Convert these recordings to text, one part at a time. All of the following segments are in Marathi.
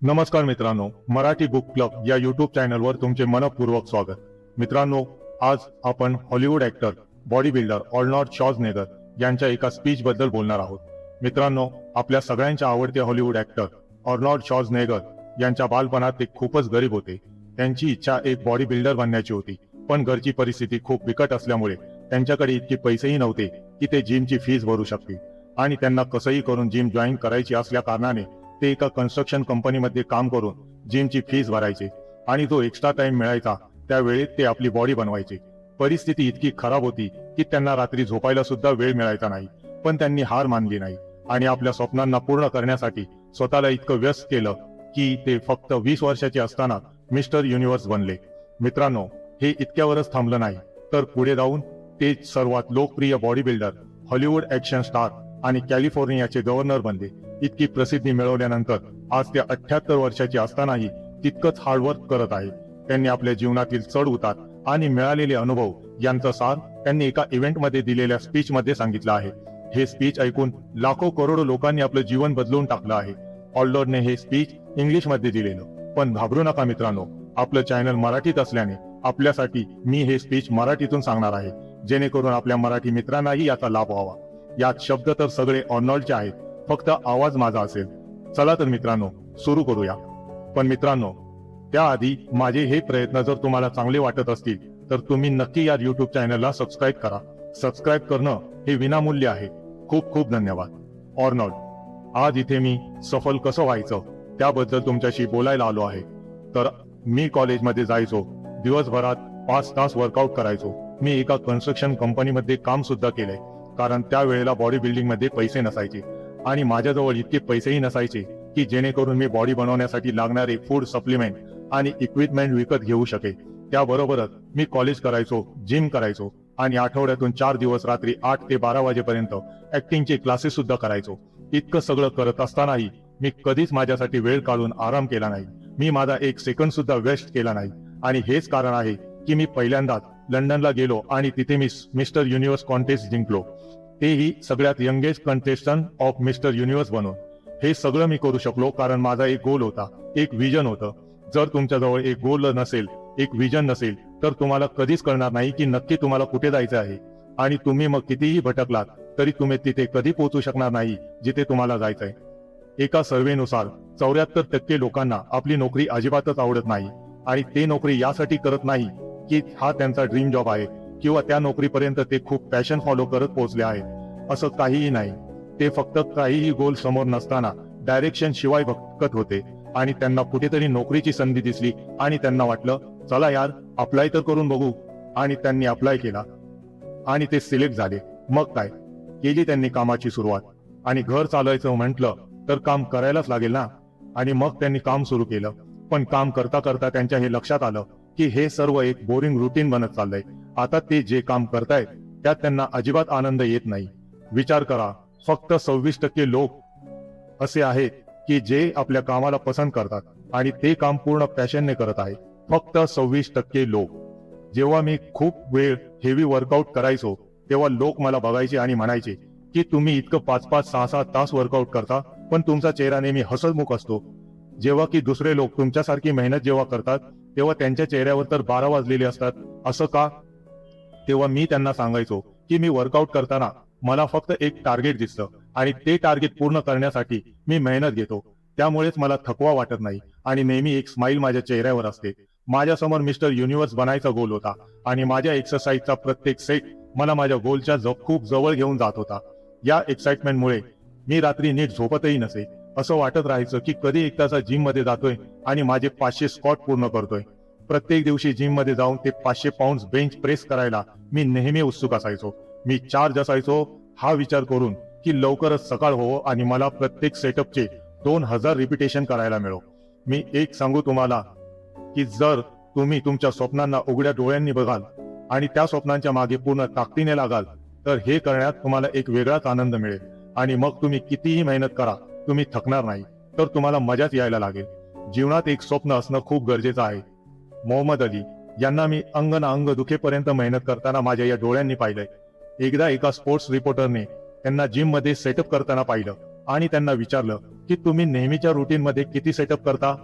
नमस्कार मित्रांनो, मराठी बुक क्लब या यूट्यूब चॅनलवर तुमचे मनपूर्वक स्वागत. मित्रांनो, आज आपण Hollywood actor, body builder Arnold Schwarzenegger यांच्या एका स्पीच बद्दल बोलणार आहोत. मित्रांनो, आपल्या सगळ्यांचे आवडते हॉलिवूड ऍक्टर अर्नॉल्ड श्वार्झनेगर यांच्या बालपणात ते खूपच गरीब होते. त्यांची इच्छा एक बॉडी बिल्डर बनण्याची होती, पण घरची परिस्थिती खूप बिकट असल्यामुळे त्यांच्याकडे इतके पैसेही नव्हते की ते जिमची फीस भरू शकतील. आणि त्यांना कसंही करून जिम जॉईन करायची असल्या कारणाने ते एका कन्स्ट्रक्शन कंपनीमध्ये काम करून जिमची फीस भरायचे आणि जो एक्स्ट्रा टाइम मिळायचा त्या वेळेत ते आपली बॉडी बनवायचे. परिस्थिती इतकी खराब होती की त्यांना रात्री झोपायला सुद्धा वेळ मिळायचा नाही, पण त्यांनी हार मानली नाही आणि आपल्या स्वप्नांना पूर्ण करण्यासाठी स्वतःला इतकं व्यस्त केलं की ते फक्त 20 वर्षाचे असताना मिस्टर युनिव्हर्स बनले. मित्रांनो, हे इतक्यावरच थांबलं नाही, तर पुढे जाऊन ते सर्वात लोकप्रिय body builder, Hollywood action star आणि कॅलिफोर्नियाचे गव्हर्नर बनले. इतकी प्रसिद्धी मिळवल्यानंतर आज ते 78 वर्षाचे असतानाही तितकंच हार्डवर्क करत आहे. त्यांनी आपल्या जीवनातील चढ उतार आणि मिळालेले अनुभव यांचा सार त्यांनी एका इव्हेंटमध्ये दिलेल्या स्पीच मध्ये सांगितलं आहे. हे स्पीच ऐकून लाखो करोडो लोकांनी आपलं जीवन बदलून टाकलं आहे. ऑल्डरने हे स्पीच इंग्लिश मध्ये दिलेलं, पण घाबरू नका मित्रांनो, आपलं चॅनल मराठीत असल्याने आपल्यासाठी मी हे स्पीच मराठीतून सांगणार आहे, जेणेकरून आपल्या मराठी मित्रांनाही याचा लाभ व्हावा. यात शब्द तर सगळे अर्नॉल्डचे आहेत, फक्त आवाज माझा असेल. चला तर मित्रांनो, सुरू करूया. पण मित्रांनो, त्याआधी माझे हे प्रयत्न जर तुम्हाला चांगले वाटत असतील तर तुम्ही नक्की या युट्यूब चॅनलला सबस्क्राईब करा. सबस्क्राईब करणं हे विनामूल्य आहे. खूप खूप धन्यवाद. अर्नॉल्ड, आज इथे मी सफल कसं व्हायचं त्याबद्दल तुमच्याशी बोलायला आलो आहे. तर मी कॉलेजमध्ये जायचो, दिवसभरात 5 तास वर्कआउट करायचो. मी एका कन्स्ट्रक्शन कंपनीमध्ये काम सुद्धा केलंय, कारण त्यावेळेला बॉडी बिल्डिंग मध्ये पैसे नसायचे आणि माझ्याजवळ इतके पैसेही नसायचे की जेणेकरून मी बॉडी बनवण्यासाठी लागणारे फूड सप्लिमेंट आणि इक्विपमेंट विकत घेऊ शके. त्याबरोबरच मी कॉलेज करायचो, जिम करायचो आणि आठवड्यातून 4 दिवस रात्री 8 ते 12 वाजेपर्यंत ऍक्टिंगचे क्लासेस सुद्धा करायचो. इतकं सगळं करत असतानाही मी कधीच माझ्यासाठी वेळ काढून आराम केला नाही. मी माझा एक सेकंद सुद्धा वेस्ट केला नाही. आणि हेच कारण आहे की मी पहिल्यांदाच लंडनला गेलो आणि तिथे मी मिस्टर युनिव्हर्स कॉन्टेस्ट जिंकलो, तेही सगळ्यात youngest contestant of mister universe बनून. हे सगळं मी करू शकलो कारण माझा एक गोल होता, एक विजन होतं. जर तुमच्याजवळ एक गोल नसेल, एक विजन नसेल, तर तुम्हाला कधीच कळणार नाही की नक्की तुम्हाला कुठे जायचं आहे. आणि तुम्ही मग कितीही भटकलात तरी तुम्ही तिथे कधी पोहोचू शकणार नाही जिथे तुम्हाला जायचंय. एका सर्वेनुसार 74% लोकांना आपली नोकरी अजिबातच आवडत नाही आणि ते नोकरी यासाठी करत नाही की हा त्यांचा ड्रीम जॉब आहे किंवा त्या नोकरीपर्यंत ते खूप पॅशन फॉलो करत पोहोचले आहेत. असं काहीही नाही. ते फक्त काहीही गोल समोर नसताना डायरेक्शन शिवाय भटकत होते आणि त्यांना कुठेतरी नोकरीची संधी दिसली आणि त्यांना वाटलं, चला यार, अप्लाय तर करून बघू. आणि त्यांनी अप्लाय केला आणि ते सिलेक्ट झाले. मग काय, केली त्यांनी कामाची सुरुवात. आणि घर चालवायचं म्हटलं तर काम करायलाच लागेल ना. आणि मग त्यांनी काम सुरू केलं. पण काम करता करता त्यांच्या हे लक्षात आलं की हे सर्व एक बोरिंग रुटीन बनत चाललंय. आता ते जे काम करतायत त्यात त्यांना अजिबात आनंद येत नाही. विचार करा, फक्त 26% लोक असे आहेत की जे आपल्या कामाला पसंत करतात आणि ते काम पूर्ण पॅशनने करत आहेत. फक्त 26% लोक. जेव्हा मी खूप वेळ हेवी वर्कआउट करायचो तेव्हा लोक मला बघायचे आणि म्हणायचे की तुम्ही इतकं 5-5, 6-6 तास वर्कआउट करता, पण तुमचा चेहरा नेहमी हसतमुख असतो. जेव्हा की दुसरे लोक तुमच्यासारखी मेहनत जेव्हा करतात तेव्हा त्यांच्या चेहऱ्यावर तर 12 वाजलेले असतात. असं का? तेव्हा मी त्यांना सांगायचो की मी वर्कआउट करताना मला फक्त एक टार्गेट दिसतं आणि ते टार्गेट पूर्ण करण्यासाठी मी मेहनत घेतो. त्यामुळेच मला थकवा वाटत नाही आणि नेहमी एक स्माइल माझ्या चेहऱ्यावर असते. माझ्यासमोर मिस्टर युनिव्हर्स बनायचा गोल होता आणि माझ्या एक्सरसाइजचा प्रत्येक सेट मला माझ्या गोलच्या खूप जवळ घेऊन जात होता. या एक्साइटमेंटमुळे मी रात्री नीट झोपतही नसे. असं वाटत राहायचं की कधी एकदाचा जिम मध्ये जातोय आणि माझे 500 स्क्वॉट पूर्ण करतोय. प्रत्येक दिवशी जिम मध्ये जाऊन ते 500 पाउंड बेंच प्रेस करायला मी नेहमी उत्सुक असायचो. मी चार्ज असायचो हा विचार करून की लवकरच सकाळ हो आणि मला प्रत्येक सेटअपचे 2000 रिपिटेशन करायला मिळो. मी एक सांगू तुम्हाला की जर तुम्ही तुमच्या स्वप्नांना उघड्या डोळ्यांनी बघाल आणि त्या स्वप्नांच्या मागे पूर्ण ताकदीने लागाल तर हे करण्यात तुम्हाला एक वेगळाच आनंद मिळेल. आणि मग तुम्ही कितीही मेहनत करा, तुम्ही थकणार नाही, तर तुम्हाला मजाच यायला लागेल. जीवनात एक स्वप्न असणं खूप गरजेचं आहे. मोहम्मद अली यांना मी अंग ना अंग दुखेपर्यंत मेहनत करताना माझ्या या डोळ्यांनी पाहिलंय. एकदा एका स्पोर्ट्स रिपोर्टरने त्यांना जिम मध्ये सेटअप करताना पाहिलं आणि त्यांना विचारलं की तुम्ही नेहमीच्या रुटीन मध्ये किती सेटअप करता.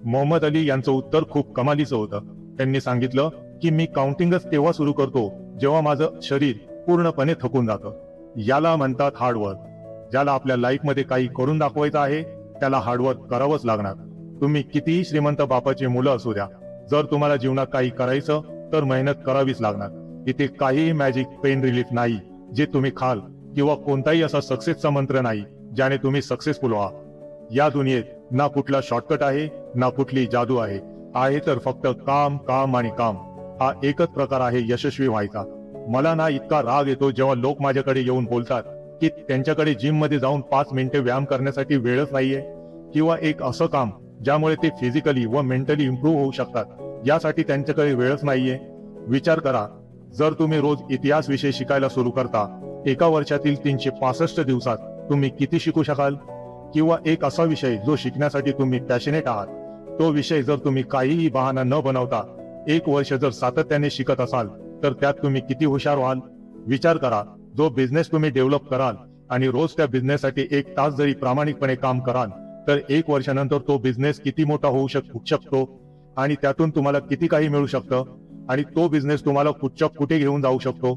मोहम्मद अली यांचं उत्तर खूप कमालीचं होतं. त्यांनी सांगितलं की मी काउंटिंगच तेव्हा सुरू करतो जेव्हा माझं शरीर पूर्णपणे थकून जातं. याला म्हणतात हार्डवर्क. ज्याला आपल्या लाईफ मध्ये काही करून दाखवायचं आहे त्याला हार्डवर्क करावंच लागणार. तुम्ही कितीही श्रीमंत बापाची मुलं असू द्या, जर तुम्हाला जीवनात काही करायचं तर मेहनत करावीच लागणार. इथे काहीही मॅजिक पेन रिलीफ नाही जे तुम्ही खाल, किंवा कोणताही असा सक्सेसचा मंत्र नाही ज्याने तुम्ही सक्सेसफुल व्हा. या दुनियेत ना कुठला शॉर्टकट आहे ना कुठली जादू आहे. आहे तर फक्त काम काम आणि काम. हा एकच प्रकार आहे यशस्वी व्हायचा. मला ना इतका राग येतो जेव्हा लोक माझ्याकडे येऊन बोलतात की त्यांच्याकडे जिम मध्ये जाऊन 5 मिनिटे व्यायाम करण्यासाठी वेळच नाहीये, किंवा एक असं काम ज्यामुळे ते फिजिकली व मेंटली इम्प्रूव्ह होऊ शकतात यासाठी त्यांच्याकडे वेळच नाहीये. विचार करा, जर तुम्ही रोज इतिहास विषय शिकायला सुरू करता, एका वर्षातील 365 दिवसात तुम्ही किती शिकू शकाल? किंवा एक असा विषय जो शिकण्यासाठी तुम्ही पॅशनेट आहात, तो विषय जर तुम्ही काहीही बहाणा न बनवता 1 वर्ष जर सातत्याने शिकत असाल तर त्यात तुम्ही किती हुशार व्हाल? विचार करा, जो बिझनेस तुम्ही डेव्हलप कराल आणि रोज त्या बिझनेससाठी 1 तास जरी प्रामाणिकपणे काम कराल तर 1 वर्षानंतर तो बिझनेस किती मोठा होऊ शकतो आणि त्यातून तुम्हाला किती काही मिळू शकतं, आणि तो बिझनेस तुम्हाला कुठे घेऊन जाऊ शकतो.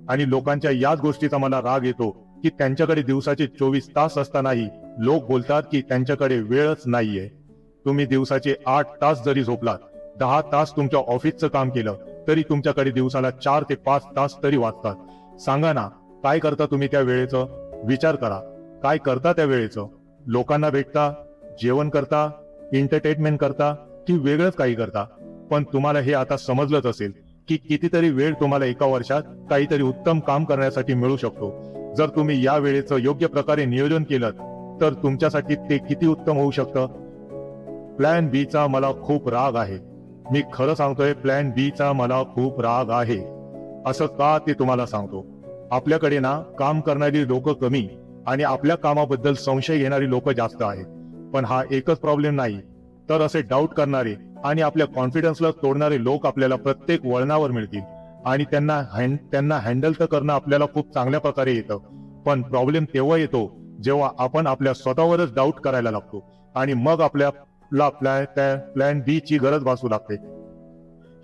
आणि लोकांच्या याच गोष्टीचा मला राग येतो की त्यांच्याकडे दिवसाचे 24 तास असतानाही लोक बोलतात की त्यांच्याकडे वेळच नाहीये. तुम्ही दिवसाचे 8 तास जरी झोपलात, 10 तास तुमच्या ऑफिसचं काम केलं तरी तुमच्याकडे दिवसाला 4 ते 5 तास तरी वाचतात. सांगा ना, काय करता तुम्ही त्या वेळेचं? विचार करा, काय करता त्या वेळेचं? लोकांना भेटता, जेवण करता, एंटरटेनमेंट करता की वेगळंच काही करता? पण तुम्हाला हे आता समजलंच असेल की कितीतरी वेळ तुम्हाला एका वर्षात काहीतरी उत्तम काम करण्यासाठी मिळू शकतो. जर तुम्ही या वेळेचं योग्य प्रकारे नियोजन केलं तर तुमच्यासाठी ते किती उत्तम होऊ शकतं. प्लॅन बी चा मला खूप राग आहे. मी खरं सांगतोय, प्लॅन बी चा मला खूप राग आहे. असं का ते तुम्हाला सांगतो. आपल्याकडे ना काम करणारी लोक कमी आणि आपल्या कामाबद्दल संशय घेणारी लोक जास्त आहेत. पण हा एकच प्रॉब्लेम नाही, तर असे डाऊट करणारे आणि आपल्या कॉन्फिडन्सला तोडणारे लोक आपल्याला प्रत्येक वळणावर मिळतील, आणि त्यांना हँडल तर करणं आपल्याला खूप चांगल्या प्रकारे येतं. पण प्रॉब्लेम तेव्हा येतो जेव्हा आपण आपल्या स्वतःवरच डाऊट करायला लागतो आणि मग आपल्याला प्लॅन बी ची गरज भासू लागते.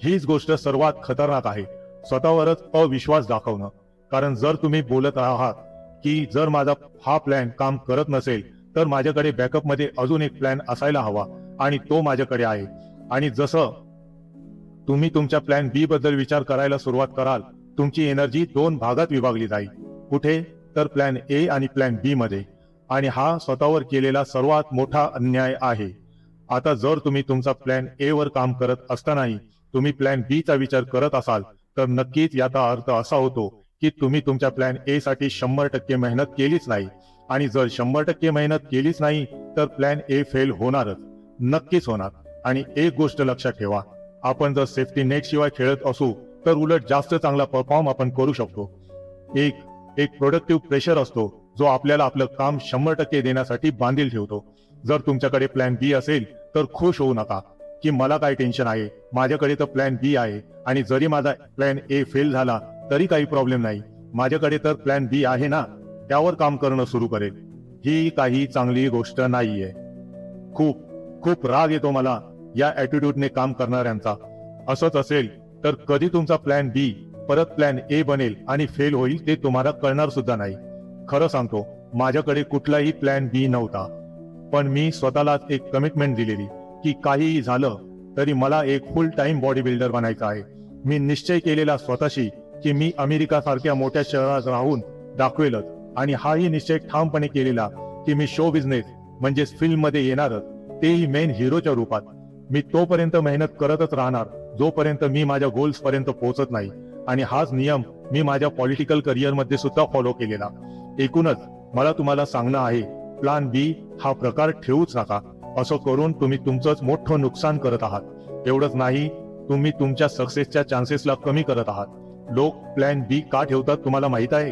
हीच गोष्ट सर्वात खतरनाक आहे, स्वतःवरच अविश्वास दाखवणं. कारण जर तुम्ही बोलत आहात की जर माझा हा प्लॅन काम करत नसेल तर माझ्याकडे बॅकअप मध्ये अजून एक प्लॅन असायला हवा, आणि तो माझ्याकडे आहे. आणि जसं तुम्ही तुमच्या प्लॅन बी बद्दल विचार करायला सुरुवात कराल, तुमची एनर्जी 2 भागात विभागली जाईल. कुठे? तर प्लॅन ए आणि प्लॅन बी मध्ये. आणि हा स्वतःवर केलेला सर्वात मोठा अन्याय आहे. आता जर तुम्ही तुमचा प्लॅन ए वर काम करत असतानाही तुम्ही प्लॅन बी चा विचार करत असाल तर नक्कीच याचा अर्थ असा होतो की तुम्ही तुमच्या प्लॅन ए साठी 100% मेहनत केलीच नाही. आणि जर 100% मेहनत केलीच नाही तर प्लॅन ए फेल होणारच, नक्कीच होणार. आणि एक गोष्ट लक्षात ठेवा, आपण जर सेफ्टी नेट शिवाय खेळत असू तर उलट जास्त चांगला परफॉर्म आपण करू शकतो. एक प्रोडक्टिव्ह प्रेशर असतो जो आपल्याला आपलं काम 100% देण्यासाठी बांधील ठेवतो. जर तुमच्याकडे प्लॅन बी असेल तर खुश होऊ नका की मला काय टेन्शन आहे, माझ्याकडे तर प्लॅन बी आहे, आणि जरी माझा प्लॅन ए फेल झाला तरी काही प्रॉब्लेम नाही, माझ्याकडे तर प्लॅन बी आहे ना, त्यावर काम करणं सुरू करेल. ही काही चांगली गोष्ट नाहीये. खूप खूप राग येतो मला या ऍटिट्यूडने काम करणाऱ्यांचा. असंच असेल तर कधी तुमचा प्लॅन बी परत प्लॅन ए बनेल आणि फेल होईल ते तुम्हाला कळणार सुद्धा नाही. खरं सांगतो, माझ्याकडे कुठलाही प्लॅन बी नव्हता, पण मी स्वतःलाच एक कमिटमेंट दिलेली की काहीही झालं तरी मला एक फुल टाइम बॉडी बिल्डर बनायचं आहे. मी निश्चय केलेला स्वतःशी की मी अमेरिका सारख्या मोठ्या शहरात राहून दाखवेलच, आणि हाही निश्चय ठामपणे केलेला की मी शो बिझनेस म्हणजेच फिल्म मध्ये येणारच, तेही मेन हिरोच्या रूपात. मी तोपर्यंत मेहनत करतच राहणार जोपर्यंत मी माझ्या गोल्स पर्यंत पोहोचत नाही. आणि हाच नियम मी माझ्या पॉलिटिकल करिअर मध्ये सुद्धा फॉलो केलेला. एकूणच मला तुम्हाला सांगणं आहे, प्लॅन बी हा प्रकार ठेवूच नका. असं करून तुम्ही तुमचंच मोठं नुकसान करत आहात. एवढंच नाही, तुम्ही तुमच्या सक्सेसच्या चान्सेसला कमी करत आहात. लोक प्लॅन बी का ठेवतात तुम्हाला माहित आहे?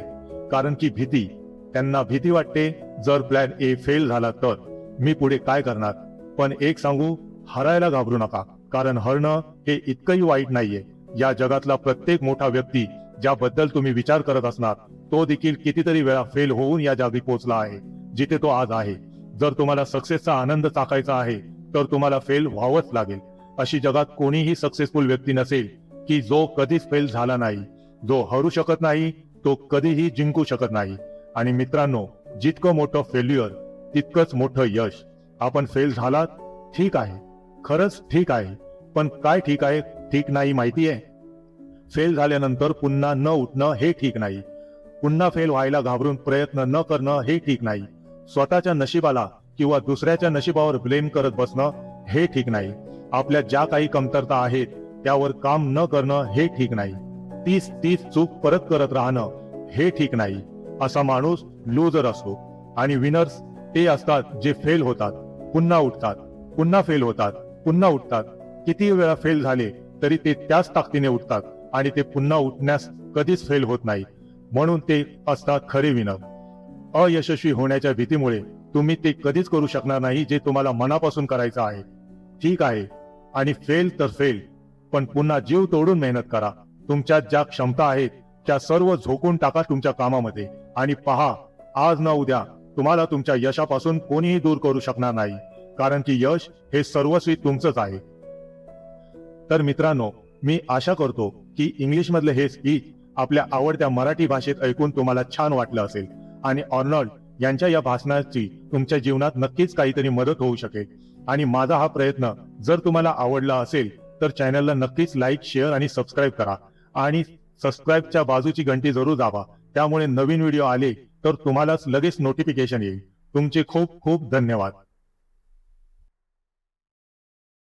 कारण की भीती. त्यांना भीती वाटते, जर प्लॅन ए फेल झाला तर मी पुढे काय करणार. पण एक सांगू, हरायला घाबरू नका, कारण हरणं हे इतकंही वाईट नाहीये. या जगातला प्रत्येक मोठा व्यक्ती ज्याबद्दल तुम्ही विचार करत असणार तो देखील कितीतरी वेळा फेल होऊन या जागी पोहोचला आहे. जिथे तो आज आहे. जर तुम्हाला सक्सेसचा आनंद चाखायचा आहे तर तुम्हाला फेल व्हावंच लागेल. अशी जगात कोणीही सक्सेसफुल व्यक्ती नसेल की जो कधीच फेल झाला नाही. जो हरू शकत नाही तो कधीही जिंकू शकत नाही. आणि मित्रांनो, जितकं मोठं फेल्युअर तितकंच मोठं यश. आपण फेल झालात, ठीक आहे, खरंच ठीक आहे, पण काय ठीक आहे ठीक नाही माहितीये? फेल झाल्यानंतर पुन्हा न उठणं हे ठीक नाही. पुन्हा फेल व्हायला घाबरून प्रयत्न न करणं हे ठीक नाही. स्वतःच्या नशिबाला किंवा दुसऱ्याच्या नशिबावर ब्लेम करत बसणं हे ठीक नाही. आपल्या ज्या काही कमतरता आहेत त्यावर काम न करणं हे ठीक नाही. तीच चूक परत करत राहणं हे ठीक नाही. असा माणूस लूजर असतो. आणि विनर्स ते असतात जे फेल होतात, पुन्हा उठतात, पुन्हा फेल होतात, पुन्हा उठतात. किती वेळा फेल झाले तरी ते त्याच ताकदीने उठतात आणि ते पुन्हा उठण्यास कधीच फेल होत नाही. म्हणून ते असतात खरे विनर. अयशस्वी होण्याच्या भीतीमुळे तुम्ही ते कधीच करू शकणार नाही जे तुम्हाला मनापासून करायचं आहे. ठीक आहे, आणि फेल तर फेल, पण पुन्हा जीव तोडून मेहनत करा. तुमच्यात ज्या क्षमता आहेत त्या सर्व झोकून टाका तुमच्या कामामध्ये आणि पहा, आज ना उद्या तुम्हाला तुमच्या यशापासून कोणीही दूर करू शकणार नाही. कारण की यश हे सर्वस्वी तुमचंच आहे. तर मित्रांनो, मी आशा करतो की इंग्लिश मधले हे स्पीच आपल्या आवडत्या मराठी भाषेत ऐकून तुम्हाला छान वाटलं असेल आणि अर्नॉल्ड यांच्या या भाषणाची तुमच्या जीवनात नक्कीच काहीतरी मदत होऊ शकेल. आणि माझा हा प्रयत्न जर तुम्हाला आवडला असेल तर चॅनलला नक्कीच लाईक, शेअर आणि सबस्क्राईब करा. आणि सबस्क्राईबच्या बाजूची घंटी जरूर दाबा. त्यामुळे नवीन व्हिडिओ आले तर तुम्हालाच लगेच नोटिफिकेशन येईल. तुमचे खूप खूप धन्यवाद.